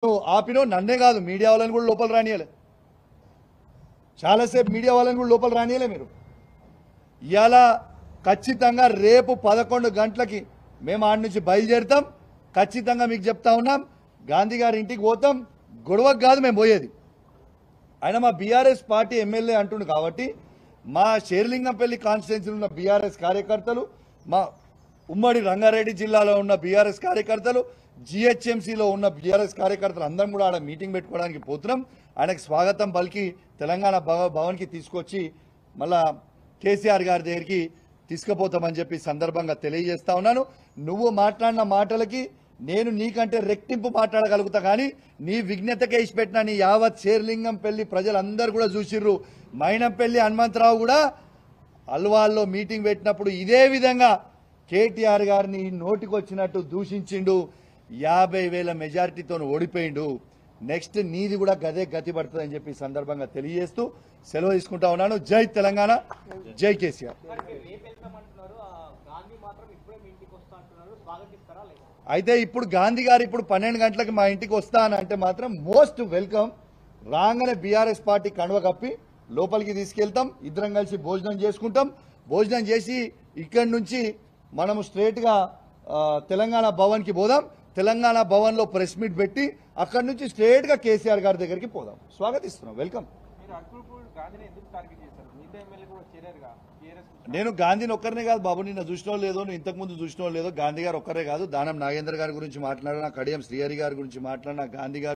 ఆపినో నన్నే కాదు మీడియా వాళ్ళని కూడా లోపల రానియలే. చాలాసేపు మీడియా వాళ్ళని కూడా లోపల రానియలే. మీరు ఇవాళ ఖచ్చితంగా రేపు 11 గంటలకి మేము ఆడి నుంచి బయలుదేరుతాం. ఖచ్చితంగా మీకు చెప్తా ఉన్నాం, గాంధీ గారి ఇంటికి పోతాం. గొడవకు కాదు మేము పోయేది. ఆయన మా బీఆర్ఎస్ పార్టీ ఎమ్మెల్యే అంటుండు కాబట్టి మా షేర్లింగంపల్లి కాన్స్టిట్యున్సీలో ఉన్న బీఆర్ఎస్ కార్యకర్తలు, మా ఉమ్మడి రంగారెడ్డి జిల్లాలో ఉన్న బీఆర్ఎస్ కార్యకర్తలు, జిహెచ్ఎంసీలో ఉన్న బీఆర్ఎస్ కార్యకర్తలు అందరం కూడా ఆడ మీటింగ్ పెట్టుకోవడానికి పోతున్నాం. ఆయనకు స్వాగతం పలికి తెలంగాణ భవన్కి తీసుకొచ్చి మళ్ళా కేసీఆర్ గారి దగ్గరికి తీసుకుపోతామని చెప్పి సందర్భంగా తెలియజేస్తా ఉన్నాను. నువ్వు మాట్లాడిన మాటలకి నేను నీకంటే రెట్టింపు మాట్లాడగలుగుతా, కానీ నీ విజ్ఞతకే ఇచ్చిపెట్టిన నీ యావత్ షేర్లింగంపల్లి ప్రజలందరూ కూడా చూసిర్రు. మైనంపల్లి హనుమంతరావు కూడా అల్వాల్లో మీటింగ్ పెట్టినప్పుడు ఇదే విధంగా కేటీఆర్ గారిని నోటికొచ్చినట్టు దూషించిండు. 50,000 మెజారిటీతో ఓడిపోయిండు. నెక్స్ట్ నీది కూడా గదే గతి పడుతుందని చెప్పి సందర్భంగా తెలియజేస్తూ సెలవు తీసుకుంటా ఉన్నాను. జై తెలంగాణ, జై కేసీఆర్. అయితే ఇప్పుడు గాంధీ గారు ఇప్పుడు 12 గంటలకు మా ఇంటికి వస్తా అని అంటే మాత్రం మోస్ట్ వెల్కమ్. రాగానే బీఆర్ఎస్ పార్టీ కండువ కప్పి లోపలికి తీసుకెళ్తాం. ఇద్దరం కలిసి భోజనం చేసుకుంటాం. భోజనం చేసి ఇక్కడి నుంచి మనము స్ట్రేట్గా తెలంగాణ భవన్కి పోదాం. తెలంగాణ భవన్లో ప్రెస్ మీట్ పెట్టి అక్కడి నుంచి స్ట్రేట్గా కేసీఆర్ గారి దగ్గరికి పోదాం. స్వాగతిస్తున్నాం, వెల్కమ్. నేను గాంధీని ఒక్కరినే కాదు బాబు, నిన్న చూసినో లేదో, నువ్వు ఇంతకుముందు చూసినో లేదో, గాంధీ గారు ఒక్కరే కాదు, దానం నాగేంద్ర గారి గురించి మాట్లాడినా, కడియం శ్రీహరి గారి గురించి మాట్లాడినా, గాంధీ గారు